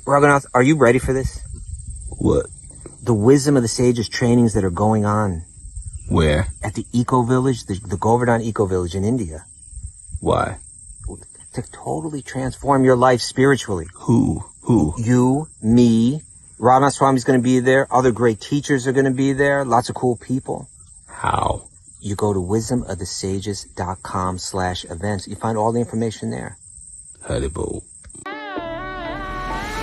Raghunath, are you ready for this? What? The wisdom of the sages trainings that are going on. Where? At the Eco Village, the Govardhan Eco Village in India. Why? To totally transform your life spiritually. Who? You, me, Radhastami's going to be there. Other great teachers are going to be there. Lots of cool people. How? You go to wisdomofthesages.com/events. You find all the information there. Haribo.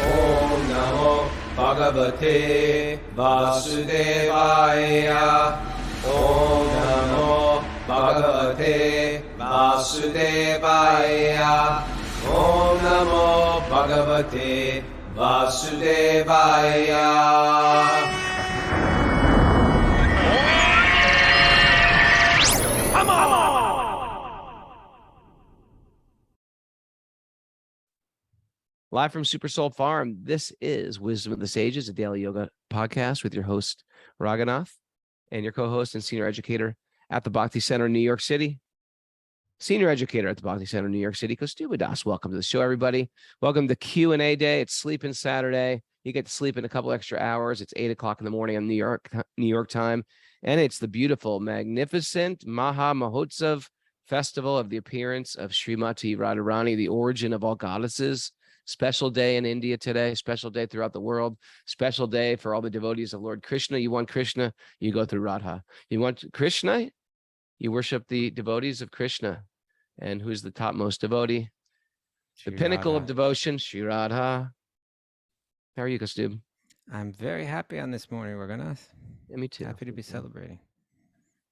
Om Namo Bhagavate Vasudevaya. Om Namo Bhagavate Vasudevaya. Om Namo Bhagavate Vasudevaya. Live from Super Soul Farm, this is Wisdom of the Sages, a daily yoga podcast with your host, Raghunath, and your co-host and senior educator at the Bhakti Center in New York City. Senior educator at the Bhakti Center in New York City, Kostubha Das. Welcome to the show, everybody. Welcome to Q&A day. It's Sleeping Saturday. You get to sleep in a couple extra hours. It's 8 o'clock in the morning on New York time. And it's the beautiful, magnificent Maha Mahotsav Festival of the appearance of Srimati Radharani, the origin of all goddesses. Special day in India today, special day throughout the world, special day for all the devotees of Lord Krishna. You want Krishna, you go through Radha. You want Krishna, you worship the devotees of Krishna. And who's the topmost devotee? The pinnacle of devotion, Sri Radha. How are you, Kostub? I'm very happy on this morning, Raghunath. Yeah, me too. Happy to be celebrating.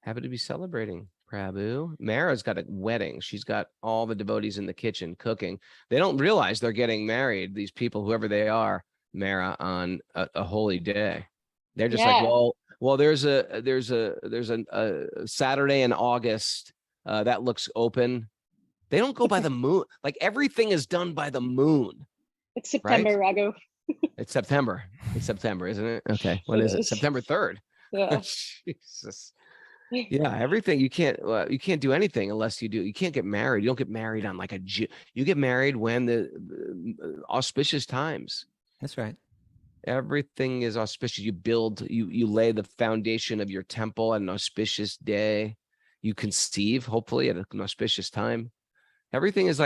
Happy to be celebrating. Prabhu. Mara's got a wedding. She's got all the devotees in the kitchen cooking. They don't realize they're getting married, these people, whoever they are, Mara, on a holy day. They're just like, well, there's a Saturday in August that looks open. They don't go by the moon. Like everything is done by the moon. It's September, right? Raghu. It's September. It's September, isn't it? Okay. What is it? September 3rd. Yeah. Jesus. Yeah, everything. You can't do anything unless you do. You can't get married. You don't get married on like you get married when the auspicious times. That's right. Everything is auspicious. You lay the foundation of your temple at an auspicious day. You conceive, hopefully, at an auspicious time. Everything's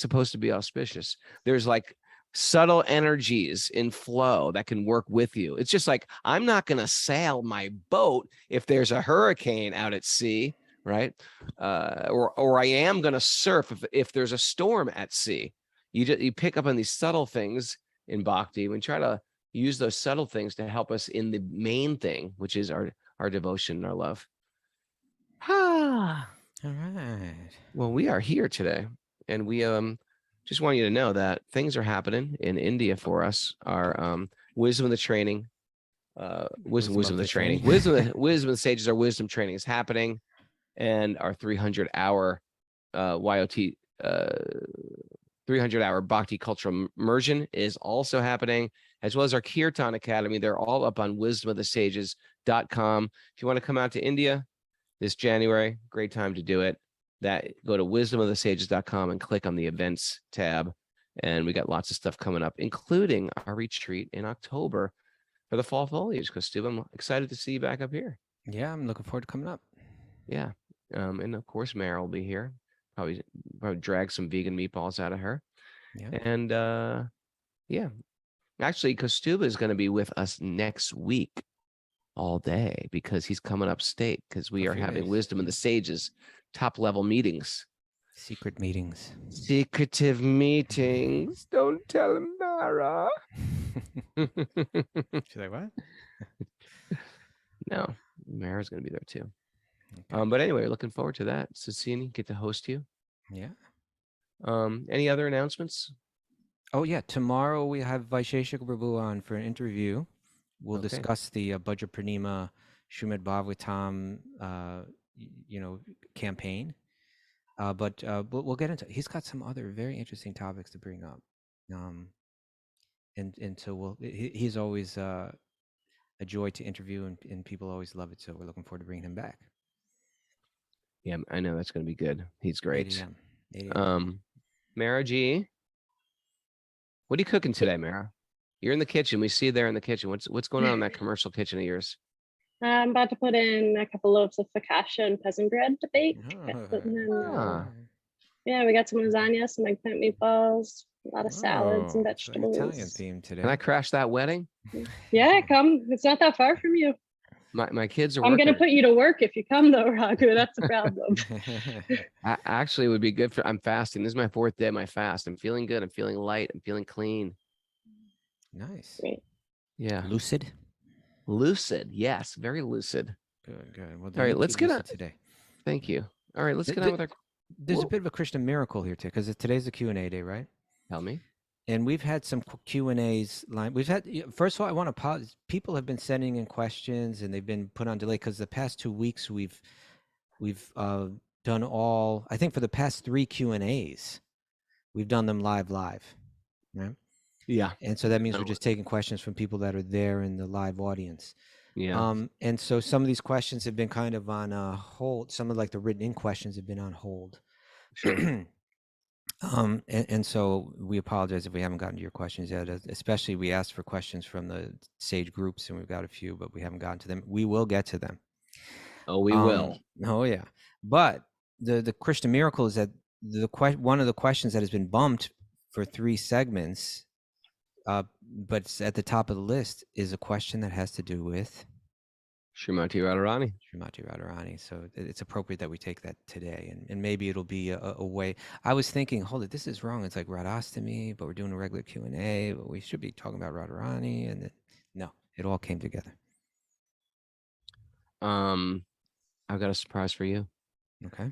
supposed to be auspicious. There's like subtle energies in flow that can work with you. It's just like, I'm not going to sail my boat if there's a hurricane out at sea, right? Or I am going to surf if there's a storm at sea. You pick up on these subtle things in Bhakti. We try to use those subtle things to help us in the main thing, which is our devotion and our love. All right. Well, we are here today, and we just want you to know that things are happening in India for us. Our wisdom of the training, wisdom of the training, wisdom of the sages, our wisdom training is happening, and our 300-hour YOT 300-hour Bhakti cultural immersion is also happening, as well as our Kirtan Academy. They're all up on wisdomofthesages.com. If you want to come out to India this January, great time to do it. Go to wisdomofthesages.com and click on the events tab. And we got lots of stuff coming up, including our retreat in October for the fall foliage. Because Stu, I'm excited to see you back up here. Yeah, I'm looking forward to coming up. Yeah. And of course, Mara will be here. Probably drag some vegan meatballs out of her. Yeah. And yeah. Actually, Kostuba is going to be with us next week all day because he's coming upstate because we are having Wisdom of the Sages top level meetings. Secret meetings. Secretive meetings. Don't tell him, Mara. She's like, what? No, Mara's going to be there too. Okay. But anyway, looking forward to that. Susini, get to host you. Yeah. Any other announcements? Oh, yeah. Tomorrow we have Vaisheshika Prabhu on for an interview. We'll discuss the Bhadra Purnima Srimad Bhagavatam, campaign. But we'll get into it. He's got some other very interesting topics to bring up. And so he's always a joy to interview, and people always love it. So we're looking forward to bringing him back. Yeah, I know that's going to be good. He's great. 8 a.m. Mara G, what are you cooking today, Mara? You're in the kitchen. We see you there in the kitchen. What's going on in that commercial kitchen of yours? I'm about to put in a couple loaves of focaccia and peasant bread to bake. And then, Ah. yeah, we got some lasagna, some eggplant meatballs, a lot of salads and it's very Italian vegetables. theme today. Can I crash that wedding? Yeah, come. It's not that far from you. My kids are I'm working. gonna put you to work if you come though, Raghu. That's the problem. Actually, it would be good for. I'm fasting. This is my 4th day of my fast. I'm feeling good. I'm feeling light. I'm feeling clean. Nice. Great. Yeah. Lucid. Lucid. Yes. Very lucid. Good. Well, All right. Let's get on today. Thank you. All right. Let's get on with our. There's a bit of a Krishna miracle here too, because today's a Q&A day, right? Tell me. And we've had some Q&As line. We've had, first of all, I want to pause. People have been sending in questions and they've been put on delay because the past 2 weeks we've done all, I think for the past 3 Q&As, we've done them live, right? Yeah. And so that means we're just taking questions from people that are there in the live audience. Yeah. And so some of these questions have been kind of on hold. Some of like the written in questions have been on hold. Sure. And so we apologize if we haven't gotten to your questions yet, especially we asked for questions from the Sage groups and we've got a few, but we haven't gotten to them. We will get to them. Oh, we will. Oh yeah. But the Krishna miracle is that one of the questions that has been bumped for 3 segments, but it's at the top of the list, is a question that has to do with Srimati Radharani. So it's appropriate that we take that today, and maybe it'll be a way. I was thinking, hold it, this is wrong. It's like Radhastami, but we're doing a regular Q&A, but we should be talking about Radharani, and then, no, it all came together. I've got a surprise for you. Okay.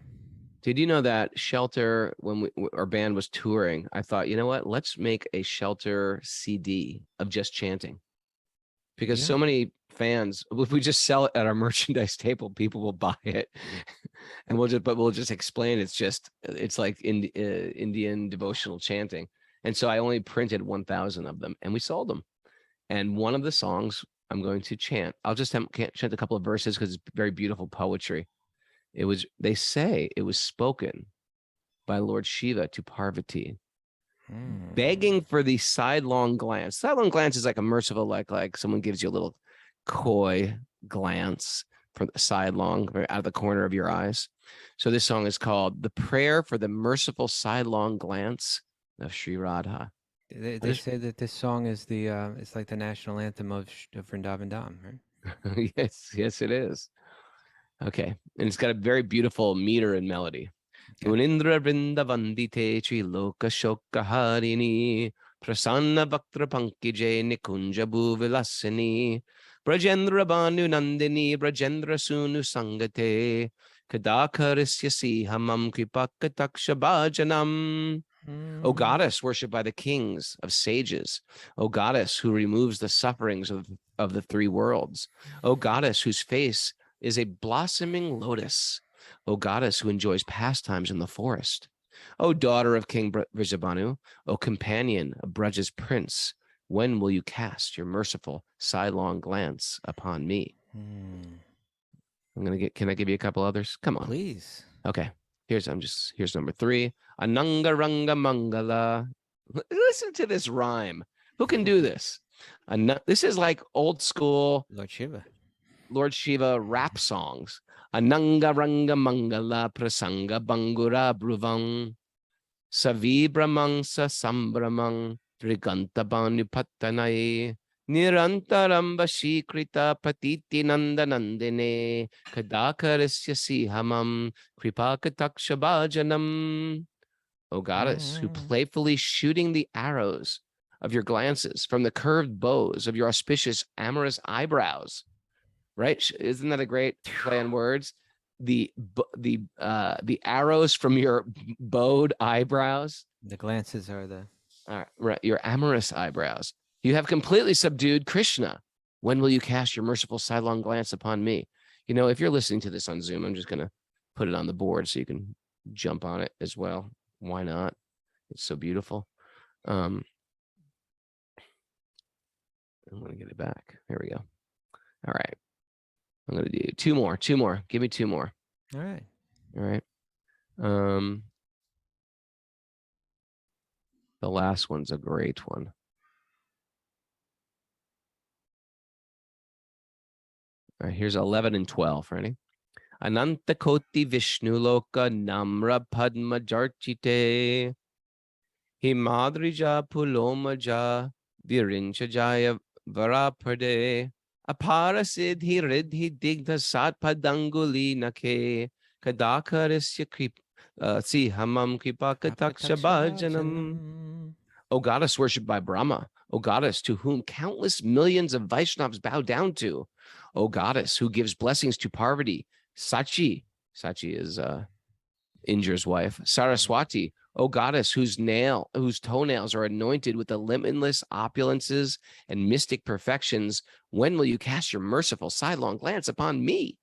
Did you know that Shelter, when our band was touring, I thought, you know what? Let's make a Shelter CD of just chanting. Because so many fans, if we just sell it at our merchandise table, people will buy it, and we'll just explain. It's like Indian devotional chanting, and so I only printed 1,000 of them, and we sold them. And one of the songs I'm going to chant, can't chant a couple of verses because it's very beautiful poetry. They say it was spoken by Lord Shiva to Parvati, begging for the sidelong glance. Sidelong glance is like a merciful, like someone gives you a little coy glance from the sidelong, out of the corner of your eyes. So this song is called "The Prayer for the Merciful Sidelong Glance of Sri Radha." They say that this song is it's like the national anthem of Vrindavan Dham, right? Yes, it is. Okay, and it's got a very beautiful meter and melody. Unindra Vrindavandite Triloka Shokaharini Prasanna Vaktra Pankije Nikunja Bhuvilasini Brajendra Banu Nandini Brajendra Sunu Sangate Kadakarisya Hamam Kripakataksha Bhajanam. O goddess worshipped by the kings of sages, O goddess who removes the sufferings of the 3 worlds, O goddess whose face is a blossoming lotus, O goddess who enjoys pastimes in the forest, O daughter of King Vrijabhanu, O companion of Braj's prince, when will you cast your merciful sidelong glance upon me? Can I give you a couple others? Come on. Please. Okay. Here's number 3. Ananga Ranga Mangala. Listen to this rhyme. Who can do this? This is like old school Lord Shiva rap songs. Ananga Ranga Mangala Prasanga Bangura Bruvang Savibramang Sa Sambramang Triganta Bhanupatanai Nirantaram Vashikrita Patiti Nandanandine Kadakarisya Sihamam Kripakataksha Bhajanam. O goddess, who playfully shooting the arrows of your glances from the curved bows of your auspicious amorous eyebrows. Right? Isn't that a great play on words? The arrows from your bowed eyebrows. The glances are the right, your amorous eyebrows. You have completely subdued Krishna. When will you cast your merciful sidelong glance upon me? You know, if you're listening to this on Zoom, I'm just going to put it on the board so you can jump on it as well. Why not? It's so beautiful. I'm going to get it back. There we go. All right. I'm going to do 2 more. Give me 2 more. All right. The last one's a great one. All right, here's 11 and 12. Ready? Ananta Koti Vishnu Loka Namra Padma Jarchite Himadrija Pulomaja Virincha Jaya Varapade Apara Siddhi Riddhi Digdha Satpadanguli Nake Kadakarisya Krip Si Hamam Kripakatakshabhajanam. O goddess worshipped by Brahma, O goddess to whom countless millions of Vaishnavas bow down to, O goddess who gives blessings to Parvati, Sachi is Indra's wife, Saraswati, O goddess whose toenails are anointed with the limitless opulences and mystic perfections, when will you cast your merciful sidelong glance upon me?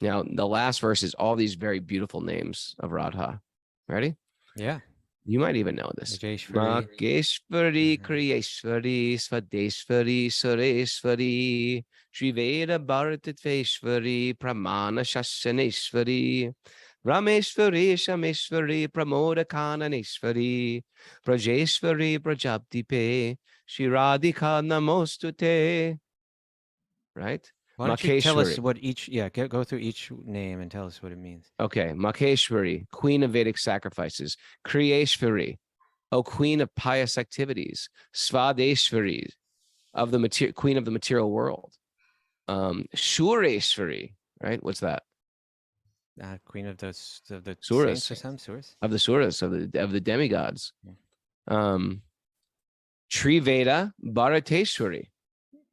Now, the last verse is all these very beautiful names of Radha. Ready? Yeah. You might even know this. Rajeshwari. Makeshwari, Kriyeshwari, Svadeshwari, Sureshwari, Shriveda Bharatatveshwari, Pramana Shashaneshwari, Rameshwari, Shameshwari, Pramoda Kananeshwari, Prajeshwari, Prajaptipe, Shiradhika Namostute. Right? Why don't you tell us Makeshwari. what each, go through each name and tell us what it means. Okay, Makeshwari, queen of Vedic sacrifices. Kriyeshwari, O queen of pious activities. Svadeshwari, of the queen of the material world. Shureshwari, right? What's that? Queen of the Suras. saints or some Suras? Of the Suras, of the demigods. Yeah. Triveda Bharateshwari.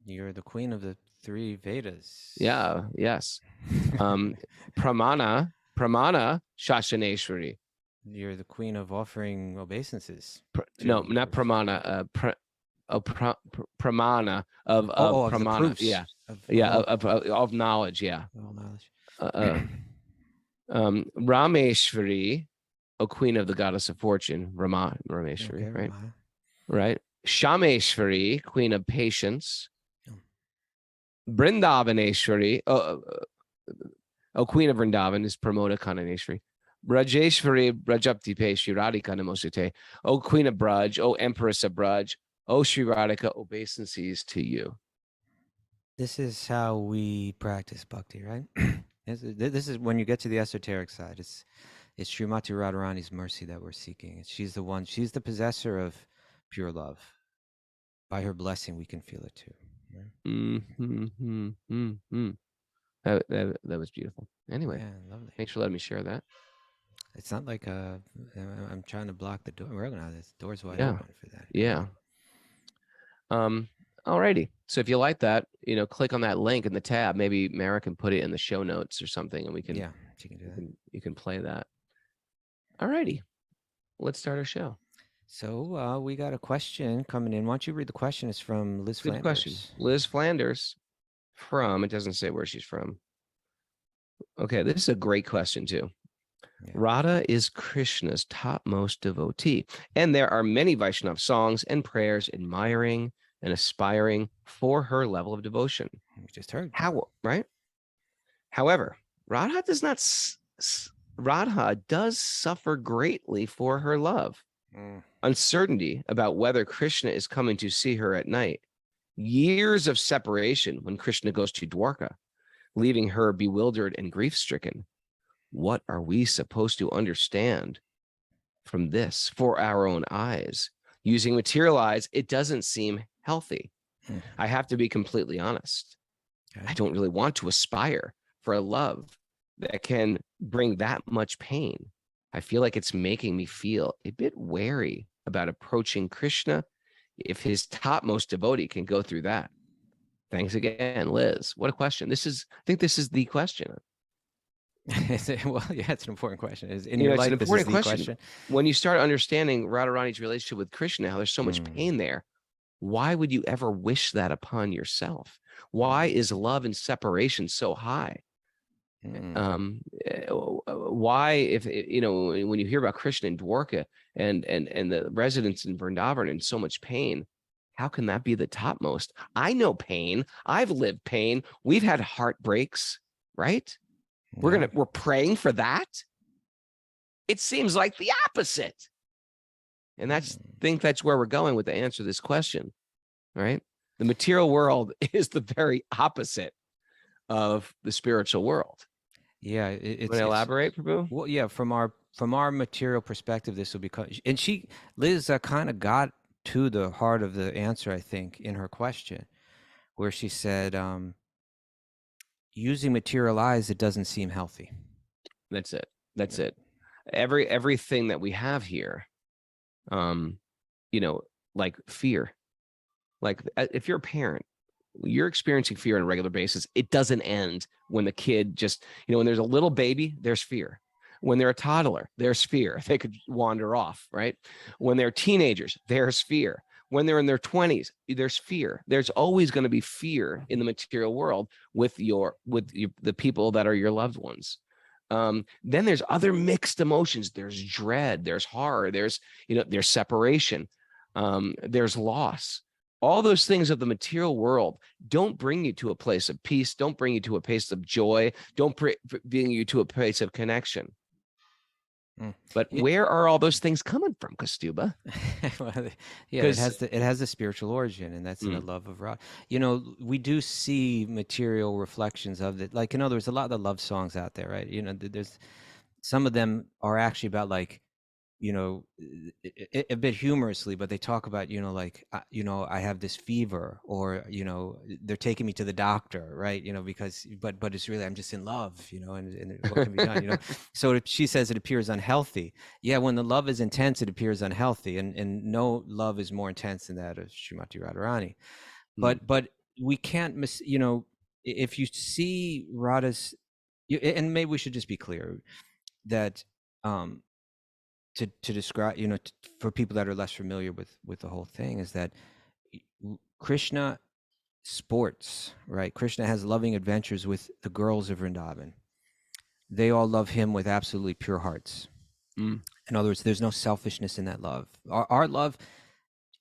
You're the queen of the 3 Vedas. Yeah, yes. Pramana Shashaneshwari. You're the queen of offering obeisances. No, not Pramana. Pramana of Pramana. The proofs Of knowledge. Yeah. All knowledge. Rameshwari, a queen of the goddess of fortune. Rameshwari, Okay, right? Rama. Right. Shameshwari, queen of patience. Oh. Brindavaneshwari, queen of Vrindavan is Pramoda Kananeshwari. Brajeshwari, Brajaptipe, Shri Radhika Namosute. O queen of Braj, O empress of Braj, O Shri Radhika, obeisances to you. This is how we practice bhakti, right? This is when you get to the esoteric side. It's Srimati Radharani's mercy that we're seeking. She's the possessor of pure love. By her blessing, we can feel it too. Right? That was beautiful. Anyway, Yeah, lovely. thanks for letting me share that. It's not like I'm trying to block the door. We're gonna this door's wide Yeah. open for that. Yeah. Alrighty. So if you like that, click on that link in the tab. Maybe Mara can put it in the show notes or something, and we can. Yeah, she can do that. You can play that. Alrighty. Let's start our show. So we got a question coming in. Why don't you read the question? It's from Liz Good Flanders. question. Liz Flanders from, it doesn't say where she's from. Okay, this is a great question too. Yeah. Radha is Krishna's topmost devotee, and there are many Vaishnav songs and prayers admiring and aspiring for her level of devotion. We just heard. Right? However, Radha does suffer greatly for her love. Uncertainty about whether Krishna is coming to see her at night. Years of separation when Krishna goes to Dwarka, leaving her bewildered and grief-stricken. What are we supposed to understand from this for our own eyes? Using material eyes, it doesn't seem healthy. I have to be completely honest. Okay. I don't really want to aspire for a love that can bring that much pain. I feel like it's making me feel a bit wary about approaching Krishna if his topmost devotee can go through that. Thanks again, Liz. What a question. I think this is the question. Well, yeah, it's an important question. In your life, it's an this important is the question. When you start understanding Radharani's relationship with Krishna, how there's so much pain there, why would you ever wish that upon yourself? Why is love and separation so high? Why, if when you hear about Krishna and Dwarka and the residents in Vrindavan in so much pain, how can that be the topmost? I know pain. I've lived pain. We've had heartbreaks, right? Yeah. We're praying for that. It seems like the opposite. And think that's where we're going with the answer to this question, right? The material world is the very opposite of the spiritual world. Yeah, Want to elaborate, Prabhu? Well, yeah, from our material perspective, this will become, and Liz kind of got to the heart of the answer, I think, in her question, where she said, using material eyes, it doesn't seem healthy. That's it. That's it. Everything that we have here, like fear, like if you're a parent, you're experiencing fear on a regular basis. It doesn't end when the kid just, when there's a little baby, there's fear. When they're a toddler, there's fear. They could wander off, right? When they're teenagers, there's fear. When they're in their 20s, there's fear. There's always going to be fear in the material world with the people that are your loved ones. Then there's other mixed emotions. There's dread, there's horror, there's separation, there's loss. All those things of the material world don't bring you to a place of peace, don't bring you to a place of joy, don't bring you to a place of connection. But where are all those things coming from, Kastuba? Well, yeah, it has the spiritual origin, and that's in the love of Radha. We do see material reflections of it. Like, there's a lot of the love songs out there, right? There's some of them are actually about, like, a bit humorously, but they talk about, I have this fever, or, they're taking me to the doctor, right? Because, but it's really, I'm just in love, and what can be done, So she says it appears unhealthy. Yeah, when the love is intense, it appears unhealthy, and no love is more intense than that of Srimati Radharani. But we can't miss, if you see Radha's, and maybe we should just be clear that, to describe, for people that are less familiar with the whole thing, is that Krishna sports, right? Krishna has loving adventures with the girls of Vrindavan. They all love him with absolutely pure hearts. In other words, there's no selfishness in that love. Our love,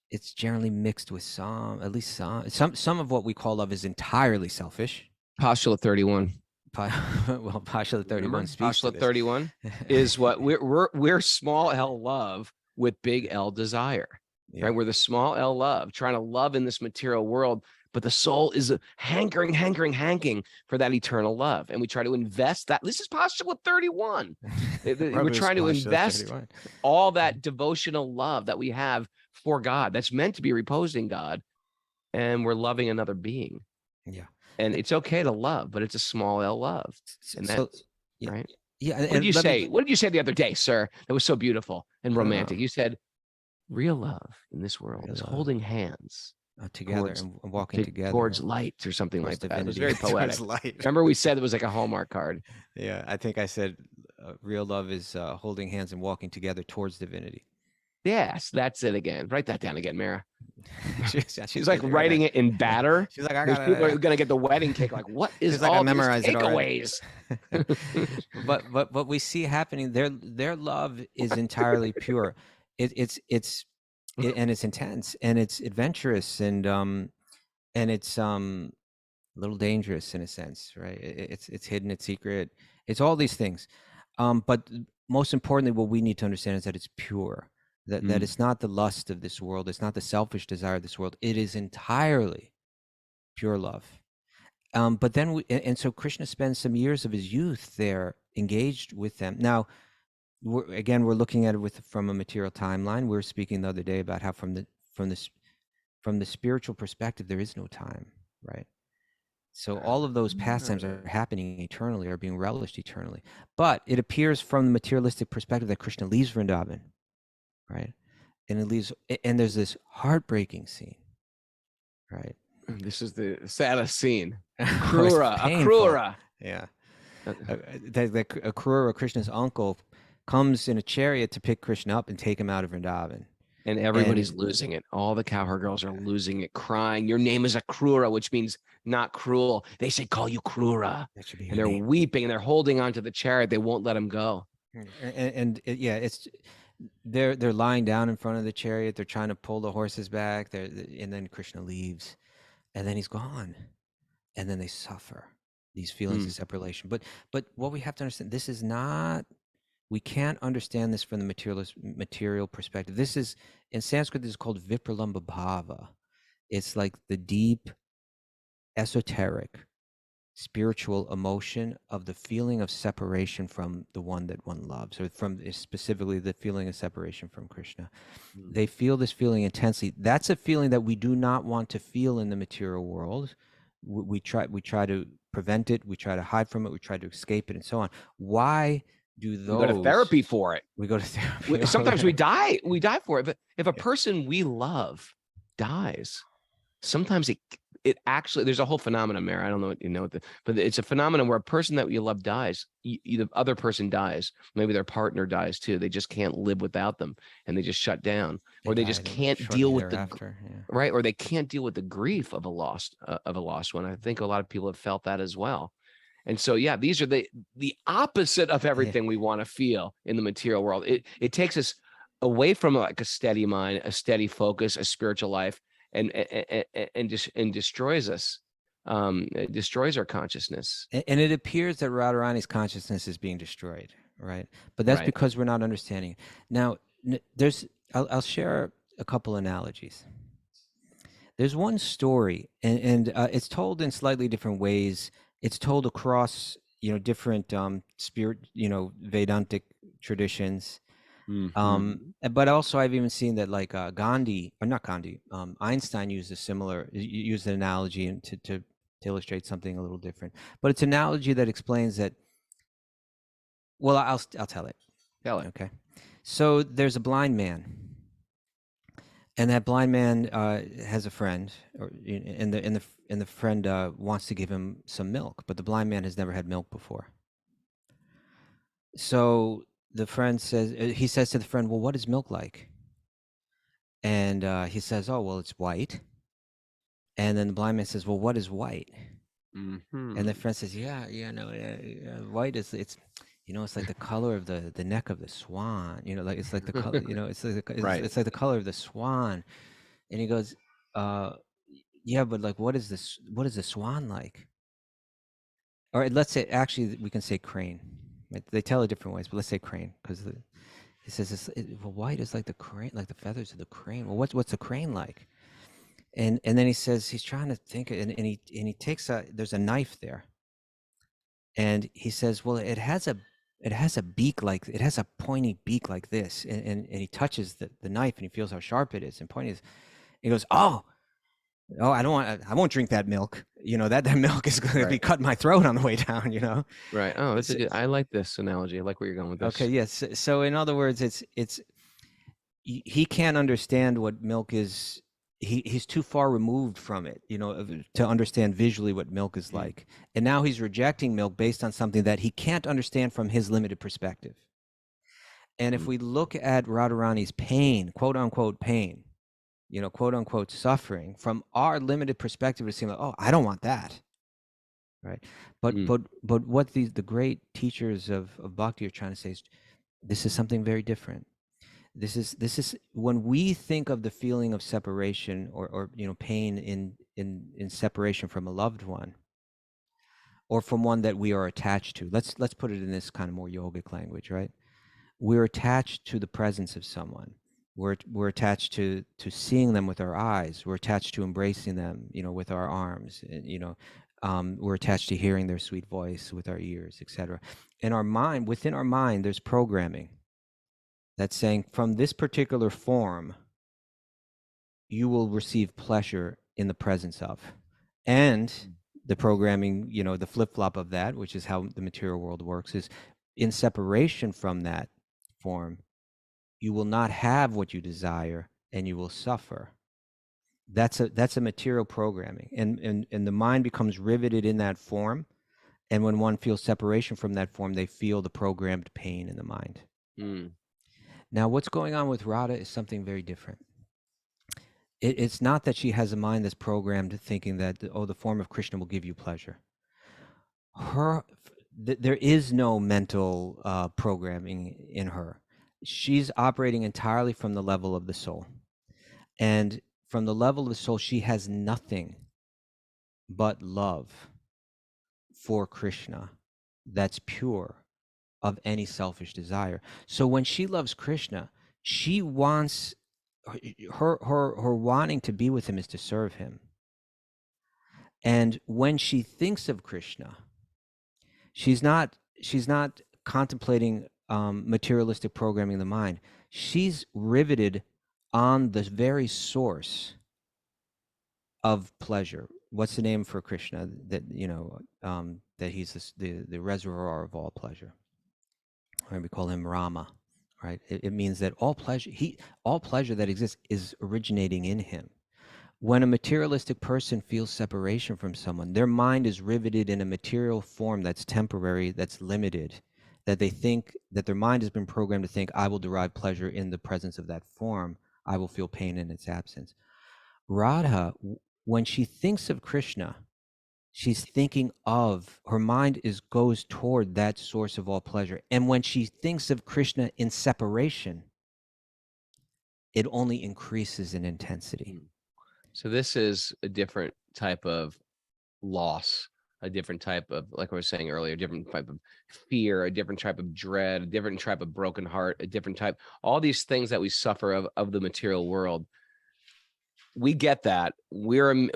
it's generally mixed with some of what we call love is entirely selfish. Postulate 31. Well, Postulate 31 speaks Postulate 31 is what we're small L love with big L desire, right? We're the small L love, trying to love in this material world, but the soul is hankering for that eternal love, and we try to invest that. This is Postulate 31. We're trying to invest all that devotional love that we have for God, that's meant to be reposing God, and we're loving another being. Yeah. And it's okay to love, but it's a small L love. And that's right. Yeah. What did you say? What did you say the other day, sir? That was so beautiful and romantic. You said, real love in this world is holding hands together and walking together towards light, or something like that. It was very poetic. Remember, we said it was like a Hallmark card. Yeah, I think I said real love is holding hands and walking together towards divinity. Yes, that's it again. Write that down again, Mara. She's like writing it in batter. She's like, people are going to get the wedding cake. Like, what is all these takeaways? But we see happening. Their love is entirely pure. It's intense, and it's adventurous, and it's a little dangerous in a sense, right? It's hidden, it's secret, it's all these things. But most importantly, what we need to understand is that it's pure. That it's not the lust of this world. It's not the selfish desire of this world. It is entirely pure love. But then, so Krishna spends some years of his youth there engaged with them. Now, we're looking at it from a material timeline. We were speaking the other day about how from the spiritual perspective, there is no time, right? So all of those pastimes are happening eternally, are being relished eternally. But it appears from the materialistic perspective that Krishna leaves Vrindavan. Right, and there's this heartbreaking scene, right? This is the saddest scene. Akrura. Yeah, Akrura, Krishna's uncle, comes in a chariot to pick Krishna up and take him out of Vrindavan. And everybody's losing it. All the cowherd girls are losing it, crying. Your name is Akrura, which means not cruel. They say, call you Krura. And they're weeping, and they're holding onto the chariot. They won't let him go. They're lying down in front of the chariot. They're trying to pull the horses back. And then Krishna leaves, and then he's gone, and then they suffer these feelings of separation. But what we have to understand, this is not. We can't understand this from the material perspective. This is, in Sanskrit, this is called vipralamba bhava. It's like the deep, esoteric spiritual emotion of the feeling of separation from the one that one loves, or from specifically the feeling of separation from Krishna. They feel this feeling intensely. That's a feeling that we do not want to feel in the material world. We try to prevent it. We try to hide from it. We try to escape it, and so on. Why do those? We go to therapy for it. We go to therapy. Sometimes we die. We die for it. But if a person we love dies, sometimes it actually, there's a whole phenomenon there. I don't know what you know, but it's a phenomenon where a person that you love dies. The other person dies. Maybe their partner dies too. They just can't live without them, and they just shut down, or they just can't deal with right, or they can't deal with the grief of a lost one. I think a lot of people have felt that as well. And so, yeah, these are the opposite of everything we want to feel in the material world. It takes us away from like a steady mind, a steady focus, a spiritual life, and destroys us. It destroys our consciousness. And it appears that Radharani's consciousness is being destroyed, right? But that's because we're not understanding it. Now, I'll share a couple analogies. There's one story, and it's told in slightly different ways. It's told across, different spirit, Vedantic traditions. But also I've even seen that like Einstein used an analogy and to illustrate something a little different. But it's an analogy that explains that. Well, I'll tell it. Tell it. Okay. So there's a blind man, and that blind man has a friend, and the friend wants to give him some milk, but the blind man has never had milk before. So the friend he says to the friend, "Well, what is milk like?" And he says, "Oh, well, it's white." And then the blind man says, "Well, what is white?" And the friend says, "White is it's like the color of the neck of the swan. Like it's like the color. It's like the color of the swan." And he goes, "Yeah, but like, what is this? What is the swan like?" Or let's say, actually, we can say crane. They tell it different ways, but let's say crane, because he says white is like the crane, like the feathers of the crane. Well, what's a crane like? And then he says he's trying to think, and he takes there's a knife there, and he says, well, it has a beak, like it has a pointy beak like this, and he touches the knife and he feels how sharp it is and pointy. He goes, oh, I won't drink that milk. That milk is going to be cutting my throat on the way down. Right. Oh, that's good. I like this analogy. I like where you're going with this. Okay. Yes. So in other words, it's he can't understand what milk is. He's too far removed from it, to understand visually what milk is like. And now he's rejecting milk based on something that he can't understand from his limited perspective. And if we look at Radharani's pain, quote unquote pain, quote unquote suffering, from our limited perspective, it seems like, oh, I don't want that, right? But what the great teachers of bhakti are trying to say is, this is something very different. This is when we think of the feeling of separation or pain in separation from a loved one, or from one that we are attached to. Let's put it in this kind of more yogic language, right? We're attached to the presence of someone. We're attached to seeing them with our eyes. We're attached to embracing them, with our arms. We're attached to hearing their sweet voice with our ears, etc. In our mind, within our mind, there's programming that's saying, from this particular form, you will receive pleasure in the presence of. And the programming, the flip-flop of that, which is how the material world works, is in separation from that form, you will not have what you desire and you will suffer. That's a material programming. And the mind becomes riveted in that form. And when one feels separation from that form, they feel the programmed pain in the mind. Now, what's going on with Radha is something very different. It's not that she has a mind that's programmed thinking that, the form of Krishna will give you pleasure. There is no mental programming in her. She's operating entirely from the level of the soul. And from the level of the soul, she has nothing but love for Krishna that's pure of any selfish desire. So when she loves Krishna, she wants her wanting to be with him is to serve him. And when she thinks of Krishna, she's not contemplating materialistic programming of the mind. She's riveted on the very source of pleasure. What's the name for Krishna? That that he's the reservoir of all pleasure. Right? We call him Rama. Right? It means that all pleasure that exists is originating in him. When a materialistic person feels separation from someone, their mind is riveted in a material form that's temporary, that's limited, that they think that their mind has been programmed to think, I will derive pleasure in the presence of that form. I will feel pain in its absence. Radha, when she thinks of Krishna, she's thinking of, her mind goes toward that source of all pleasure. And when she thinks of Krishna in separation, it only increases in intensity. So this is a different type of loss, a different type of, like I was saying earlier, a different type of fear, a different type of dread, a different type of broken heart, a different type, all these things that we suffer of the material world. We get that. We're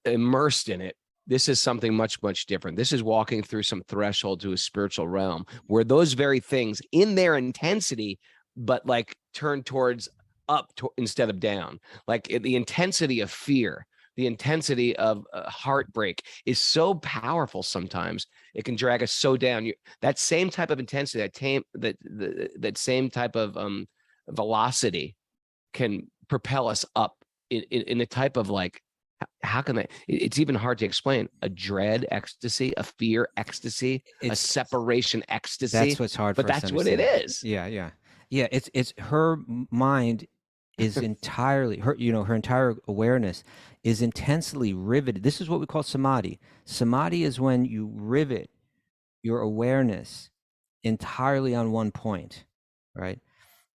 immersed in it. This is something much, much different. This is walking through some threshold to a spiritual realm where those very things in their intensity, but like turn towards up instead of down. Like the intensity of fear, the intensity of heartbreak is so powerful. Sometimes it can drag us so down. That same type of intensity, that same type of velocity can propel us up in a type of like, how can it's even hard to explain, a dread ecstasy, a fear ecstasy, a separation ecstasy. That's what's hard, but for us that's to what it understand. is. Yeah. It's her mind is entirely her entire awareness is intensely riveted. This is what we call samadhi. Samadhi is when you rivet your awareness entirely on one point, right?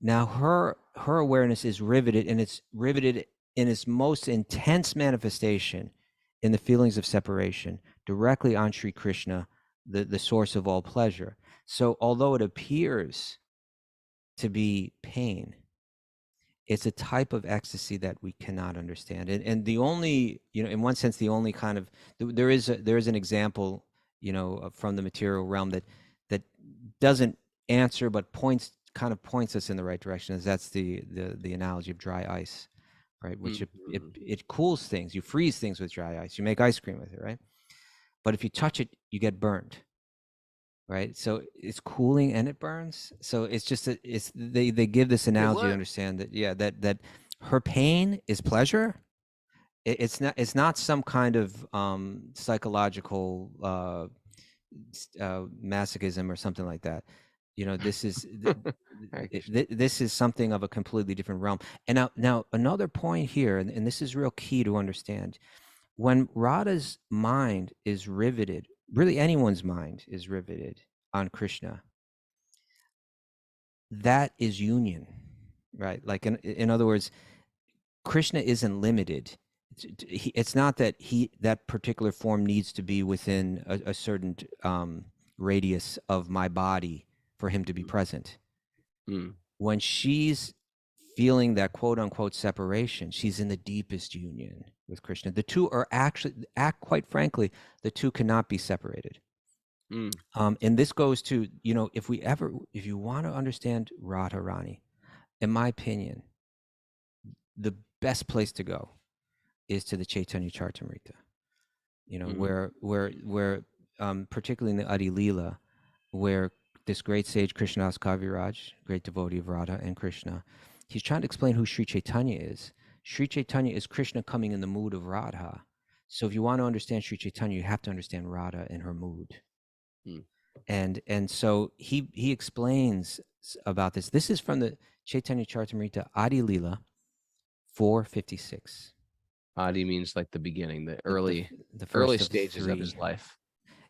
Now her awareness is riveted, and it's riveted in its most intense manifestation in the feelings of separation directly on Sri Krishna, the source of all pleasure. So although it appears to be pain, it's a type of ecstasy that we cannot understand. And the only, in one sense, the only kind of, there is an example, from the material realm that doesn't answer, but points us in the right direction, as that's the analogy of dry ice, right? Which it cools things. You freeze things with dry ice. You make ice cream with it, right? But if you touch it, you get burned, right? So it's cooling and it burns. So it's just they give this analogy to understand that that her pain is pleasure. It's not some kind of psychological masochism or something like that. This is this is something of a completely different realm. And now another point here, and this is real key to understand. When Radha's mind is riveted, really anyone's mind is riveted on Krishna, that is union, right? Like in other words, Krishna isn't limited. It's not that that particular form needs to be within a certain radius of my body for him to be present. When she's feeling that quote unquote separation, she's in the deepest union with Krishna. The two are actually, quite frankly, the two cannot be separated. And this goes to, if you want to understand Radharani, in my opinion, the best place to go is to the Chaitanya Charitamrita, where particularly in the Adi Leela, where this great sage Krishnadas Kaviraj, great devotee of Radha and Krishna, he's trying to explain who Sri Chaitanya is. Sri Chaitanya is Krishna coming in the mood of Radha. So if you want to understand Sri Chaitanya, you have to understand Radha and her mood. And so he explains about this. This is from the Chaitanya Charitamrita, Adi Leela 456. Adi means like the beginning, the early stages of his life.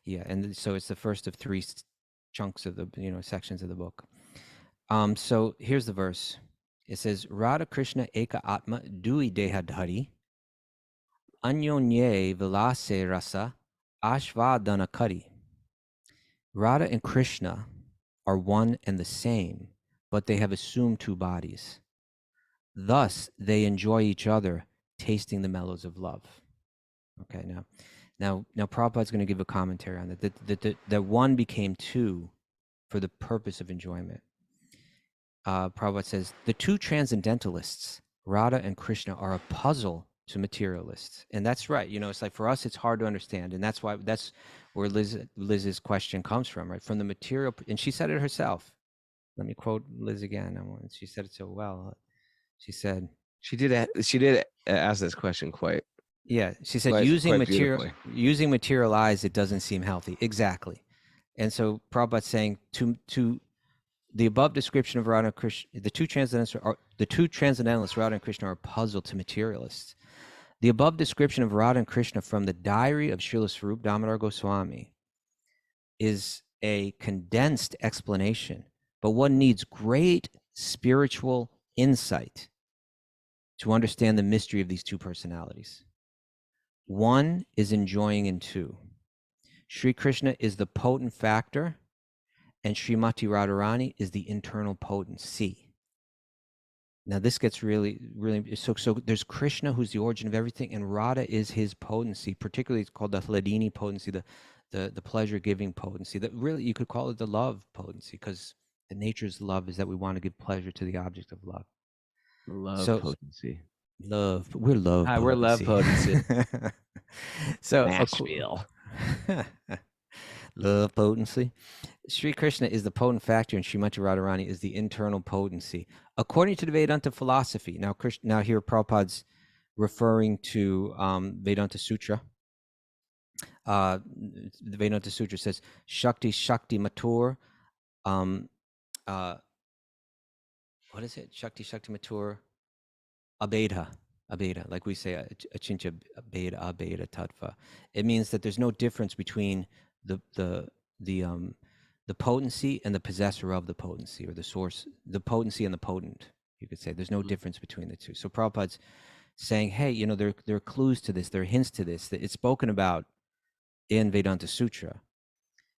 Yeah, and so it's the first of three chunks of the sections of the book. So here's the verse. It says, Radha Krishna Eka Atma Dui Dehadhari Anyonye Vilase Rasa Ashvadana Kari. Radha and Krishna are one and the same, but they have assumed two bodies. Thus, they enjoy each other, tasting the mellows of love. Okay, now Prabhupada's going to give a commentary on that. That one became two for the purpose of enjoyment. Prabhupada says, the two transcendentalists, Radha and Krishna, are a puzzle to materialists. And that's right. It's like for us, it's hard to understand. And that's where Liz's question comes from, right? From the material, and she said it herself. Let me quote Liz again. She said it so well. She said, She did ask this question quite. Yeah, she said, quite using beautifully. material eyes, it doesn't seem healthy. Exactly. And so Prabhupada's saying to the above description of Radha and Krishna, the two transcendentalists, Radha and Krishna, are a puzzle to materialists. The above description of Radha and Krishna from the diary of Srila Swarup Damodar Goswami is a condensed explanation, but one needs great spiritual insight to understand the mystery of these two personalities. One is enjoying in two. Sri Krishna is the potent factor, and Srimati Radharani is the internal potency. Now this gets really, really, so there's Krishna, who's the origin of everything, and Radha is his potency. Particularly, it's called the Hladini potency, the pleasure-giving potency. That really, you could call it the love potency, because the nature's love is that we want to give pleasure to the object of love. Love potency. Love. We're love. Hi, we're love potency. So Nashville. Love potency. Sri Krishna is the potent factor, and Srimati Radharani is the internal potency. According to the Vedanta philosophy, now here Prabhupada's referring to Vedanta Sutra. The Vedanta Sutra says, Shakti Matur. What is it? Shakti Matur. Abeda, like we say, Achintya Abeda Tattva. It means that there's no difference between the potency and the possessor of the potency, or the source, the potency and the potent. You could say there's no difference between the two. So Prabhupada's saying, hey, there are clues to this, there are hints to this, that it's spoken about in Vedanta Sutra.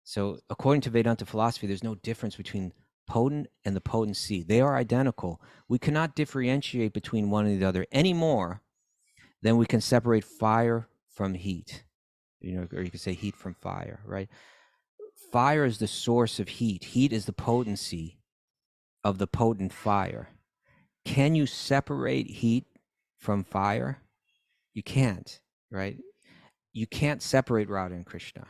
So according to Vedanta philosophy, there's no difference between potent and the potency. They are identical. We cannot differentiate between one and the other any more than we can separate fire from heat. Or you could say heat from fire, right? Fire is the source of heat. Heat is the potency of the potent fire. Can you separate heat from fire? You can't, right? You can't separate Radha and Krishna.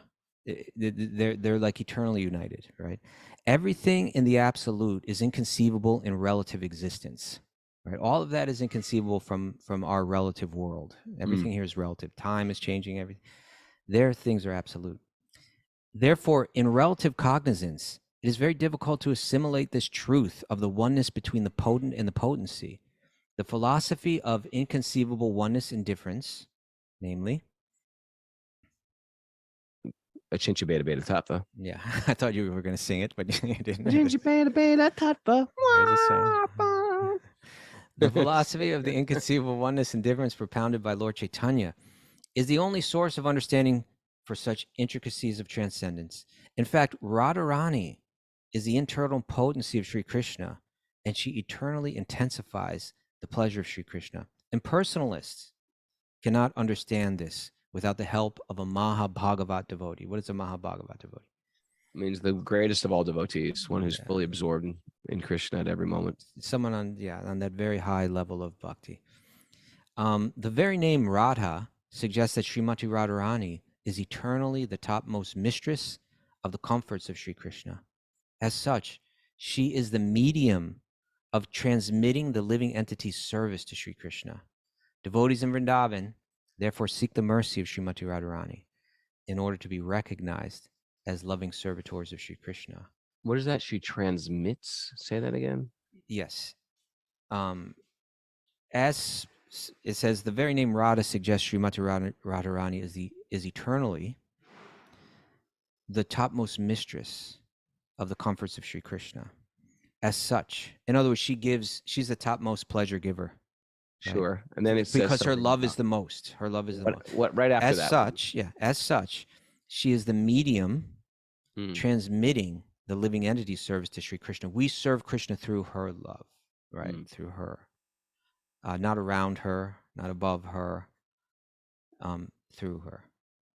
They're like eternally united, right? Everything in the absolute is inconceivable in relative existence, right? All of that is inconceivable from our relative world. Everything here is relative. Time is changing everything. Their things are absolute. Therefore, in relative cognizance, it is very difficult to assimilate this truth of the oneness between the potent and the potency. The philosophy of inconceivable oneness and difference, namely, Achintya Beta Beta Tattva. Yeah, I thought you were going to sing it, but you didn't. Achintya Beta Beta Tattva. The philosophy of the inconceivable oneness and difference propounded by Lord Chaitanya is the only source of understanding for such intricacies of transcendence. In fact, Radharani is the internal potency of Sri Krishna, and she eternally intensifies the pleasure of Sri Krishna. And personalists cannot understand this without the help of a Mahabhagavat devotee. What is a Mahabhagavat devotee? It means the greatest of all devotees, one who's fully absorbed in Krishna at every moment. Someone on that very high level of bhakti. The very name Radha suggests that Srimati Radharani is eternally the topmost mistress of the comforts of Sri Krishna. As such, she is the medium of transmitting the living entity's service to Sri Krishna. Devotees in Vrindavan therefore seek the mercy of Srimati Radharani in order to be recognized as loving servitors of Sri Krishna. What is that? She transmits? Say that again. Yes. As it says, the very name Radha suggests Srimati Radharani is eternally the topmost mistress of the comforts of Sri Krishna. As such, in other words, she's the topmost pleasure giver. Right? Sure. And then it says because her love is the most. Her love is the most. What right after as that? As such, she is the medium transmitting the living entity service to Sri Krishna. We serve Krishna through her love, right? Through her. Not around her, not above her. through her.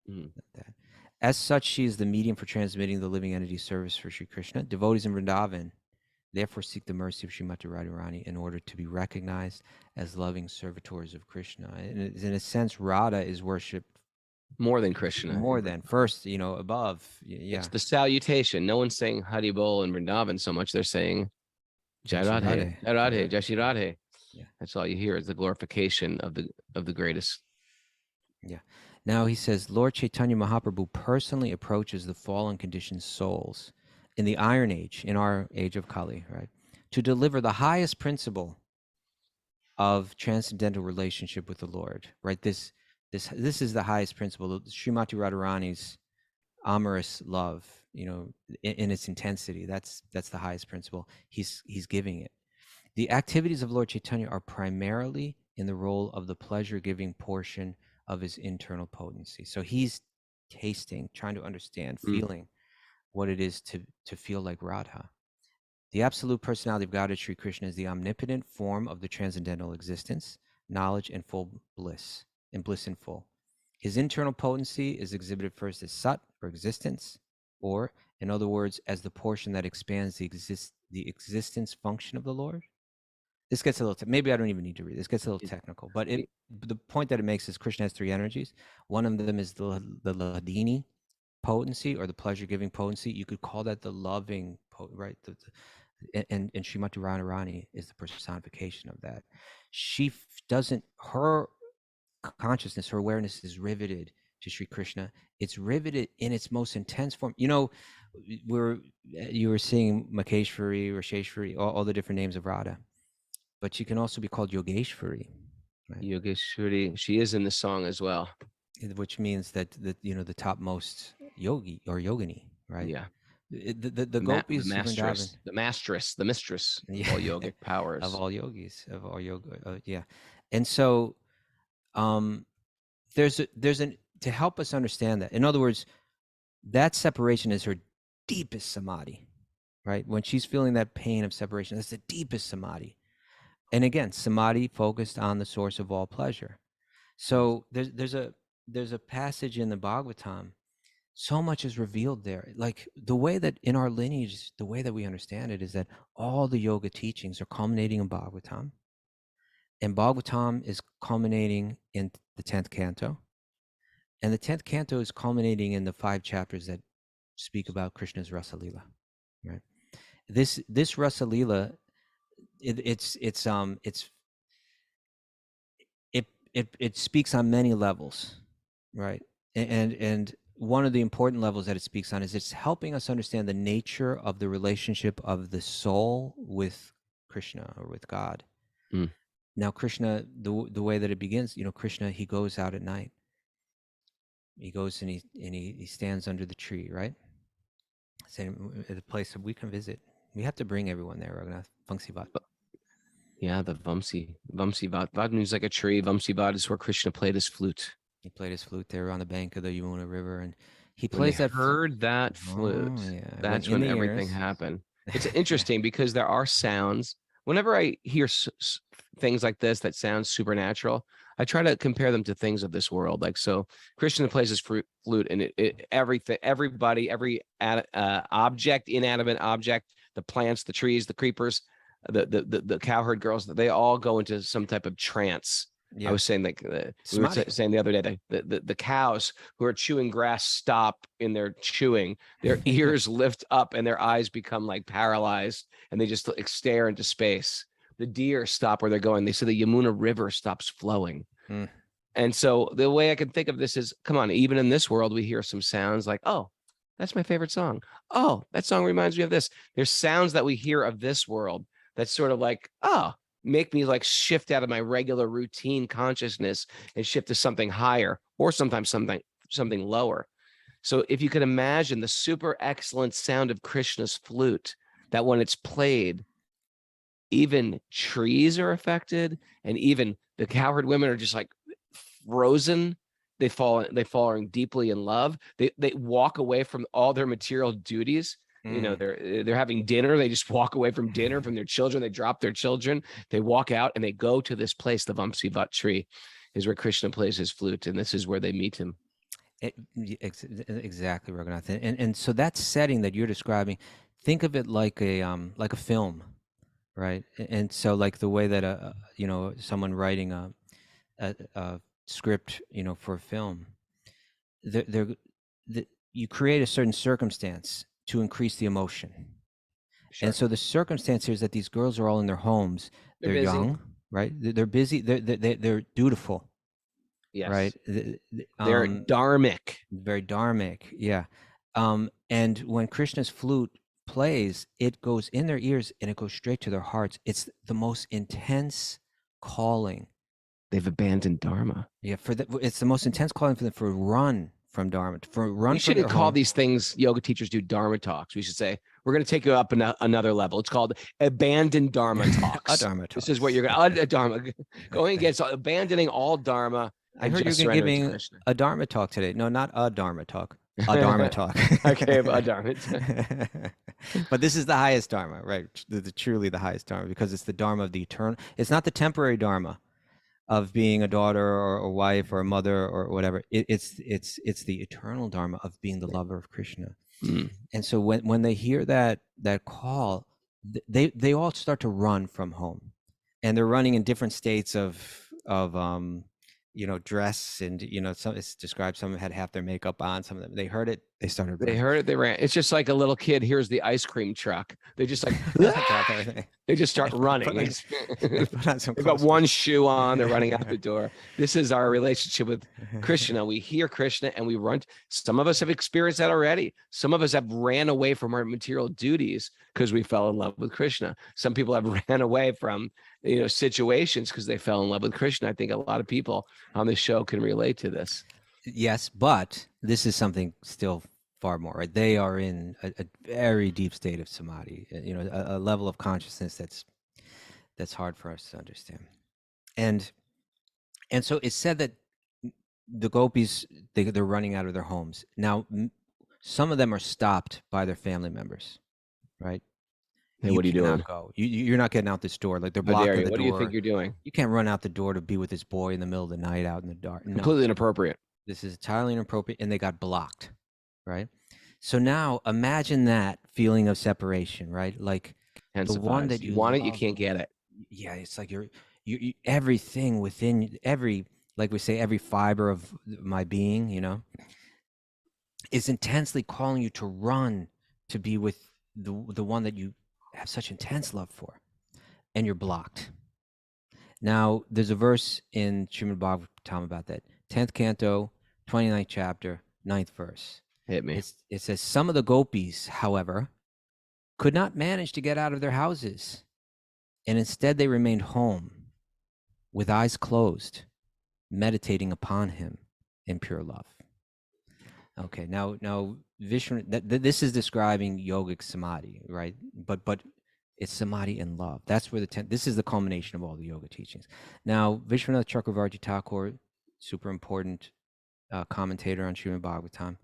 Mhm. That. As such, she is the medium for transmitting the living entity service for Sri Krishna. Devotees in Vrindavan therefore seek the mercy of Srimati Radharani in order to be recognized as loving servitors of Krishna. And in a sense, Radha is worshipped More than Krishna. more than first, above. Yeah. It's the salutation. No one's saying Hari Bol and Vrindavan so much. They're saying Jai Jai Shri Radhe, Radhe. Jai Radhe, Jai Shri Radhe. Yeah. That's all you hear is the glorification of the greatest. Yeah. Now he says, Lord Chaitanya Mahaprabhu personally approaches the fallen conditioned souls in the Iron Age, in our age of Kali, right, to deliver the highest principle of transcendental relationship with the Lord, right? This is the highest principle, Srimati Radharani's amorous love, in its intensity. That's the highest principle. He's giving it. The activities of Lord Chaitanya are primarily in the role of the pleasure-giving portion of his internal potency. So he's tasting, trying to understand, feeling what it is to feel like Radha. The absolute personality of Godhead Sri Krishna is the omnipotent form of the transcendental existence, knowledge, and full bliss, and bliss in full. His internal potency is exhibited first as Sat, or existence, or, in other words, as the portion that expands the existence function of the Lord. This gets a little, maybe I don't even need to read. This gets a little technical, but the point that it makes is Krishna has three energies. One of them is the Ladini potency, or the pleasure-giving potency. You could call that the loving, right? And Srimati Radharani is the personification of that. She doesn't, her consciousness, her awareness is riveted to Sri Krishna. It's riveted in its most intense form. You were seeing Maheshwari, Rasheshwari, all the different names of Radha. But she can also be called Yogeshwari. Right? Yogeshwari, she is in the song as well. Which means that the topmost yogi or yogini, right? Yeah. The gopis, the mistress of all yogic powers, of all yogis, of all yoga. Yeah. And so there's to help us understand that. In other words, that separation is her deepest samadhi, right? When she's feeling that pain of separation, that's the deepest samadhi. And again, samadhi focused on the source of all pleasure. So there's a passage in the Bhagavatam, so much is revealed there. Like the way that in our lineage, the way that we understand it is that all the yoga teachings are culminating in Bhagavatam. And Bhagavatam is culminating in the 10th canto. And the 10th canto is culminating in the 5 chapters that speak about Krishna's Rasa Lila, right? This Rasa Lila, it speaks on many levels, right? And one of the important levels that it speaks on is it's helping us understand the nature of the relationship of the soul with Krishna, or with God. Now, Krishna, the way that it begins, Krishna, he goes out at night. He goes and he stands under the tree, right? Saying, at a place that we can visit. We have to bring everyone there, Raghunath. Vamsivat. Yeah, the Vamsivat. Vad means like a tree. Vamsivat is where Krishna played his flute. He played his flute there on the bank of the Yamuna River, and he When plays they that. heard that flute. Oh, yeah. That's when everything happened. It's interesting because there are sounds. Whenever I hear things like this that sound supernatural, I try to compare them to things of this world. Like, so Krishna plays his flute, and everybody, every object, inanimate object, the plants, the trees, the creepers, the cowherd girls, they all go into some type of trance. Yeah. I was saying, like, we were saying the other day, the cows who are chewing grass stop in their chewing, their ears lift up and their eyes become like paralyzed, and they just stare into space. The deer stop where they're going. They say the Yamuna River stops flowing. And so the way I can think of this is, come on, even in this world, we hear some sounds like, oh, that's my favorite song. Oh, that song reminds me of this. There's sounds that we hear of this world that's sort of like, oh, make me like shift out of my regular routine consciousness and shift to something higher, or sometimes something lower. So if you can imagine the super excellent sound of Krishna's flute, that when it's played, even trees are affected, and even the cowherd women are just like frozen. They fall deeply in love. They walk away from all their material duties. They're having dinner. They just walk away from dinner, from their children. They drop their children. They walk out and they go to this place, the Vamsivat tree. is where Krishna plays his flute, and this is where they meet him. Exactly, Raghunath. And so that setting that you're describing, think of it like a film, right? And so like the way that someone writing a script, for a film, you create a certain circumstance to increase the emotion. Sure. And so the circumstance here is that these girls are all in their homes. They're young, right? They're busy. They're dutiful. Yes. Right. They're dharmic. Very dharmic. Yeah. And when Krishna's flute plays, it goes in their ears and it goes straight to their hearts. It's the most intense calling. They've abandoned Dharma. Yeah. It's the most intense calling for them for a run from Dharma. We shouldn't call these things yoga teachers do Dharma talks. We should say, we're going to take you up another level. It's called abandoned Dharma talks. A Dharma talk. This is what you're going to, Dharma, going against abandoning all Dharma. I heard you're giving a Dharma talk today. No, not a Dharma talk. A Dharma talk. Okay, a Dharma. But this is the highest Dharma, right? Truly the highest Dharma, because it's the Dharma of the eternal. It's not the temporary Dharma of being a daughter or a wife or a mother or whatever. It's the eternal Dharma of being the lover of Krishna. Mm. And so when they hear that call, they all start to run from home, and they're running in different states of dress, and some, it's described, some had half their makeup on, some of them, they heard it, they started running. They heard it, they ran. It's just like a little kid hears the ice cream truck. They just like they just start running. They've got one shoe on, they're running out the door. This is our relationship with Krishna. We hear Krishna and we run. Some of us have experienced that already. Some of us have ran away from our material duties because we fell in love with Krishna. Some people have ran away from situations because they fell in love with Krishna. I think a lot of people on this show can relate to this. Yes, but this is something still far more, right? They are in a very deep state of samadhi, a level of consciousness that's hard for us to understand. And so it's said that the gopis, they're running out of their homes. Now, some of them are stopped by their family members, right? Hey, what are you doing? You're not getting out this door. Like, they're blocking the door. What do you think you're doing? You can't run out the door to be with this boy in the middle of the night out in the dark. No. Completely inappropriate. This is entirely inappropriate, and they got blocked, right? So now imagine that feeling of separation, right? Like the one that you want, it, you can't get it. Yeah, it's like you everything within like we say, every fiber of my being, is intensely calling you to run to be with the one that you have such intense love for, and you're blocked. Now, there's a verse in Srimad Bhagavatam about that. 10th canto, 29th chapter, 9th verse. Hit me. It says, some of the gopis, however, could not manage to get out of their houses, and instead they remained home with eyes closed, meditating upon him in pure love. Okay, now Vishnu, this is describing yogic samadhi, right? But it's samadhi in love. That's where this is the culmination of all the yoga teachings. Now, Vishwanath Chakravarti Thakur, super important commentator on Srimad Bhagavatam,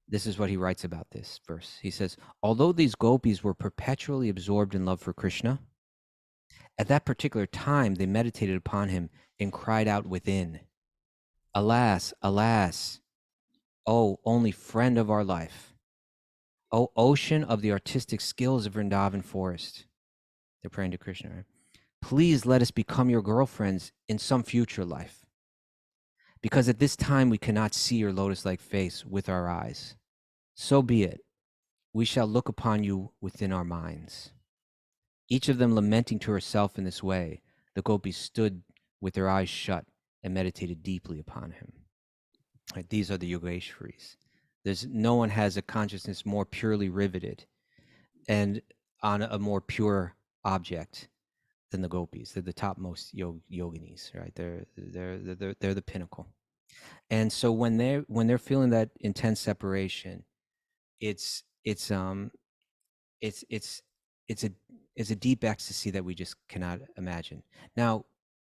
this is what he writes about this verse. He says, although these gopis were perpetually absorbed in love for Krishna, at that particular time they meditated upon him and cried out within, alas, alas, oh, only friend of our life, oh, ocean of the artistic skills of Vrindavan forest. They're praying to Krishna, right? Please let us become your girlfriends in some future life, because at this time we cannot see your lotus-like face with our eyes. So be it. We shall look upon you within our minds. Each of them lamenting to herself in this way, the gopis stood with their eyes shut and meditated deeply upon him. Right, these are the Yogeshwaris. No one has a consciousness more purely riveted and on a more pure object than the gopis. They're the topmost yoginis, right? They're the pinnacle. And so when they're feeling that intense separation, it's a deep ecstasy that we just cannot imagine. Now,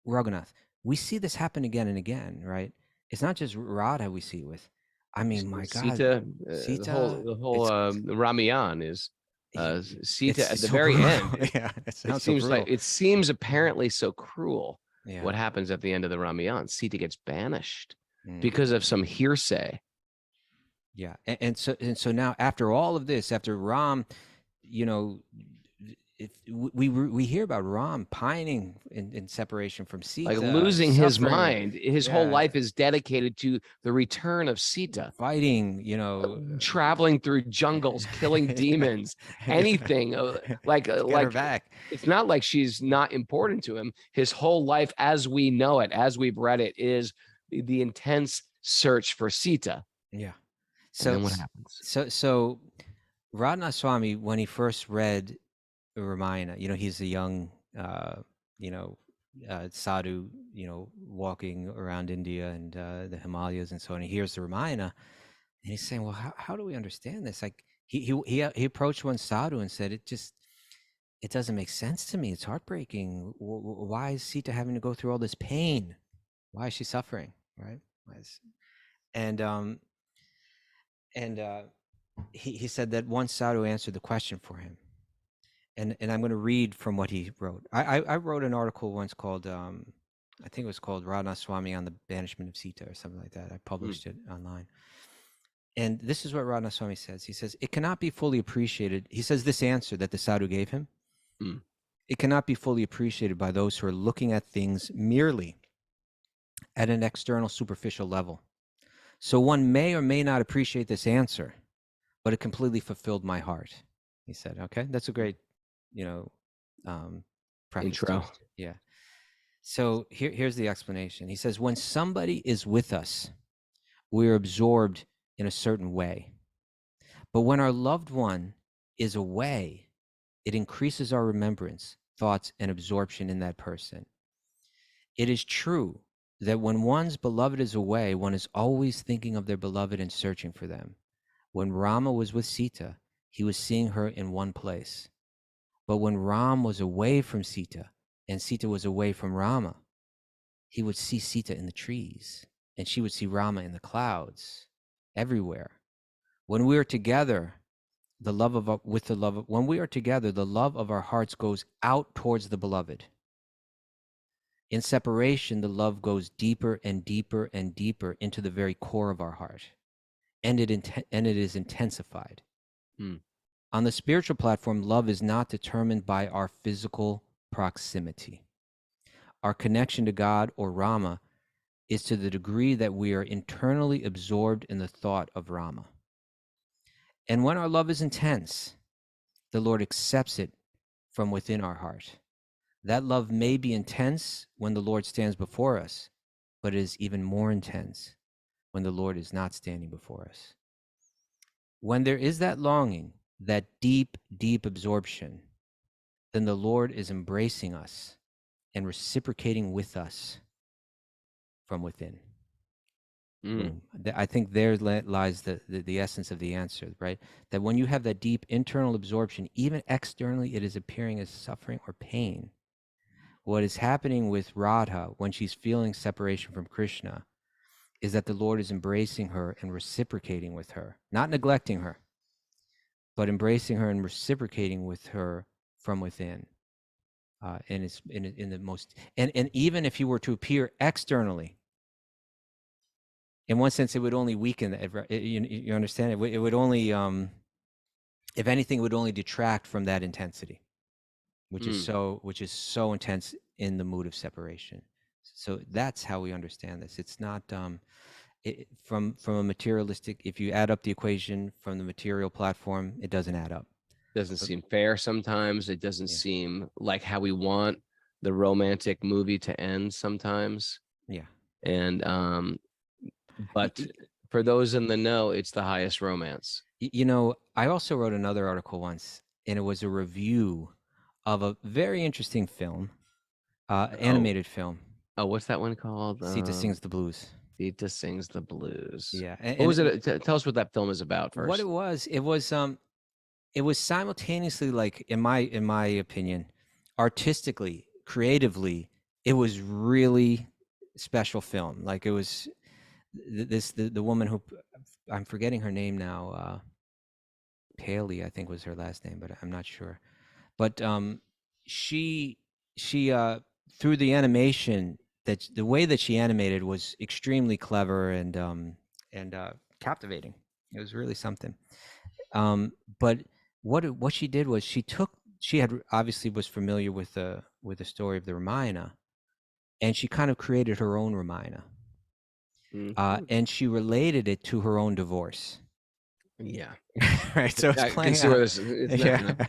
Raghunath, we see this happen again and again, right? It's not just Radha we see it with. I mean, my God, Sita, the whole Ramayan is Sita at the very end. Yeah, it seems apparently so cruel. Yeah. What happens at the end of the Ramayana? Sita gets banished Mm. because of some hearsay. Yeah. And so now after all of this, after Ram, you know, we hear about Ram pining in separation from Sita, Like losing his suffering, mind. His whole life is dedicated to the return of Sita. fighting, you know, traveling through jungles, killing demons, anything. Like get her back. It's not like she's not important to him. His whole life, as we know it, as we've read it, is the intense search for Sita. Yeah. So and then what happens? So Radhastami, when he first read Ramayana, you know, he's a young, you know, sadhu, you know, walking around India and the Himalayas and so on. He hears the Ramayana, and he's saying, "Well, how do we understand this?" Like he approached one sadhu and said, "It doesn't make sense to me. It's heartbreaking. Why is Sita having to go through all this pain? Why is she suffering? Right?" And he said that one sadhu answered the question for him. And I'm going to read from what he wrote. I wrote an article once called, I think it was called Radhastami on the Banishment of Sita or something like that. I published it online. And this is what Radhastami says. He says, it cannot be fully appreciated. He says this answer that the sadhu gave him, it cannot be fully appreciated by those who are looking at things merely at an external superficial level. So one may or may not appreciate this answer, but it completely fulfilled my heart. He said, okay, that's a great, you know, intro. Yeah. So here's the explanation. He says, when somebody is with us, we're absorbed in a certain way. But when our loved one is away, it increases our remembrance, thoughts, and absorption in that person. It is true that when one's beloved is away, one is always thinking of their beloved and searching for them. When Rama was with Sita, he was seeing her in one place. But when Ram was away from Sita and Sita was away from Rama, he would see Sita in the trees and she would see Rama in the clouds, everywhere. When we are together, when we are together, the love of our hearts goes out towards the beloved. In separation, the love goes deeper and deeper and deeper into the very core of our heart, and it is intensified. On the spiritual platform, love is not determined by our physical proximity. Our connection to God or Rama is to the degree that we are internally absorbed in the thought of Rama. And when our love is intense, the Lord accepts it from within our heart. That love may be intense when the Lord stands before us, but it is even more intense when the Lord is not standing before us. When there is that longing, that deep, deep absorption, then the Lord is embracing us and reciprocating with us from within. I think there lies the essence of the answer, right? That when you have that deep internal absorption, even externally it is appearing as suffering or pain. What is happening with Radha when she's feeling separation from Krishna is that the Lord is embracing her and reciprocating with her, not neglecting her, but embracing her and reciprocating with her from within. And it's in the most, and even if you were to appear externally, in one sense, it would only weaken that. You understand? It would only, if anything, it would only detract from that intensity, which is so intense in the mood of separation. So that's how we understand this. It's not from a materialistic. If you add up the equation from the material platform, it doesn't add up. Doesn't seem fair sometimes. It doesn't seem like how we want the romantic movie to end sometimes. Yeah. And but for those in the know, it's the highest romance. You know, I also wrote another article once, and it was a review of a very interesting film, animated film. Oh, what's that one called? Sita Sings the Blues. Sita Sings the Blues. Yeah. What was it? Tell us what that film is about first. What it was simultaneously, like, in my opinion, artistically, creatively, it was really special film. Like, it was the woman who, I'm forgetting her name now, Paley, I think was her last name, but I'm not sure. But she through the animation, that the way that she animated was extremely clever and captivating. It was really something. But what she did was she had obviously was familiar with the story of the Ramayana, and she kind of created her own Ramayana, and she related it to her own divorce. Yeah. Right. So it's I playing can see where out. this is. Yeah.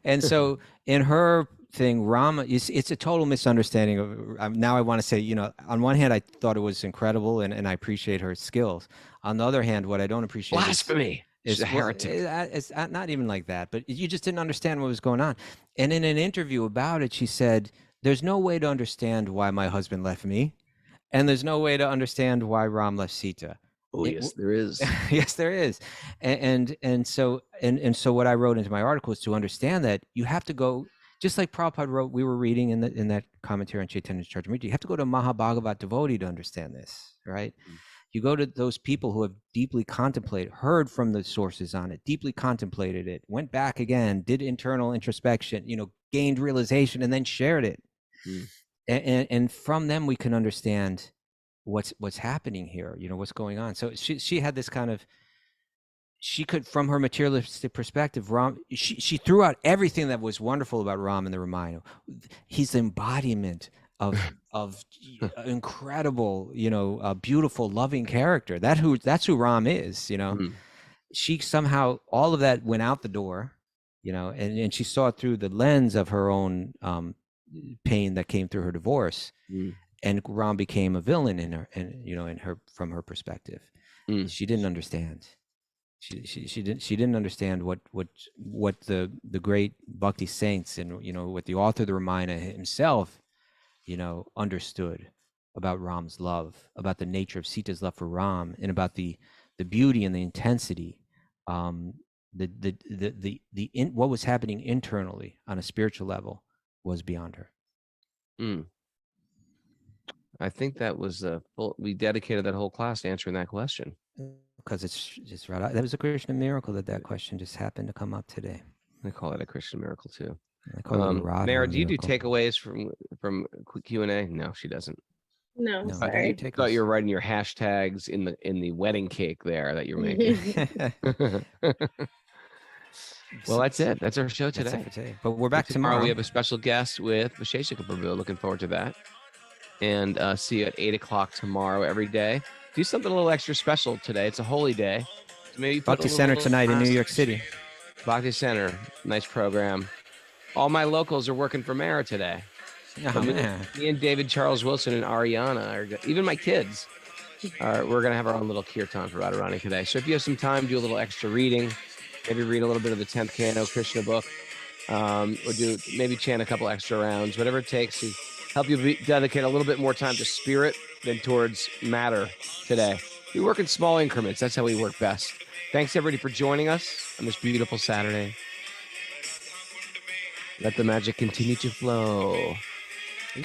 And so in her thing, Rama, it's a total misunderstanding of. Now I want to say, on one hand, I thought it was incredible, and I appreciate her skills. On the other hand, what I don't appreciate Blasphemy. is She's a heretic. It's not even like that, but you just didn't understand what was going on. And in an interview about it, she said, "There's no way to understand why my husband left me, and there's no way to understand why Ram left Sita." Oh, yes, there is. Yes, there is. And so what I wrote into my article is to understand that you have to go, just like Prabhupada wrote, we were reading in that commentary on Chaitanya's Charitamrita, you have to go to Mahabhagavat devotee to understand this, right? You go to those people who have deeply contemplated, heard from the sources on it, deeply contemplated it, went back again, did internal introspection, gained realization, and then shared it. And from them we can understand what's happening here, what's going on. So she had this kind of, she could, from her materialistic perspective, Ram, she threw out everything that was wonderful about Ram in the Ramayana. He's the embodiment of incredible, beautiful, loving character. That's who Ram is. She somehow, all of that went out the door, and she saw it through the lens of her own pain that came through her divorce. And Ram became a villain in her, from her perspective. She didn't understand. She didn't understand what the great bhakti saints and what the author of the Ramayana himself understood about Ram's love, about the nature of Sita's love for Ram, and about the beauty and the intensity, what was happening internally on a spiritual level was beyond her. I think that was we dedicated that whole class to answering that question. Because it's just right. That was a Krishna miracle that question just happened to come up today. I call it a Christian miracle too. I call it a Radha Mara, do you do miracle. takeaways from Q&A? No, she doesn't. No, No, sorry. I thought you were writing your hashtags in the wedding cake there that you're making. Well, that's it. That's our show today. That's it for today. But we're back tomorrow. We have a special guest with Visheshika Prabhu. Looking forward to that. And see you at 8 o'clock tomorrow every day. Do something a little extra special today. It's a holy day. So maybe Bhakti Center tonight in New York City. Bhakti Center. Nice program. All my locals are working for Mara today. Oh, man. Me and David Charles Wilson and Ariana, even my kids, we're going to have our own little kirtan for Radharani today. So if you have some time, do a little extra reading. Maybe read a little bit of the 10th Canto Krishna book. Or maybe chant a couple extra rounds. Whatever it takes to help you dedicate a little bit more time to spirit than towards matter today. We work in small increments. That's how we work best. Thanks, everybody, for joining us on this beautiful Saturday. Let the magic continue to flow.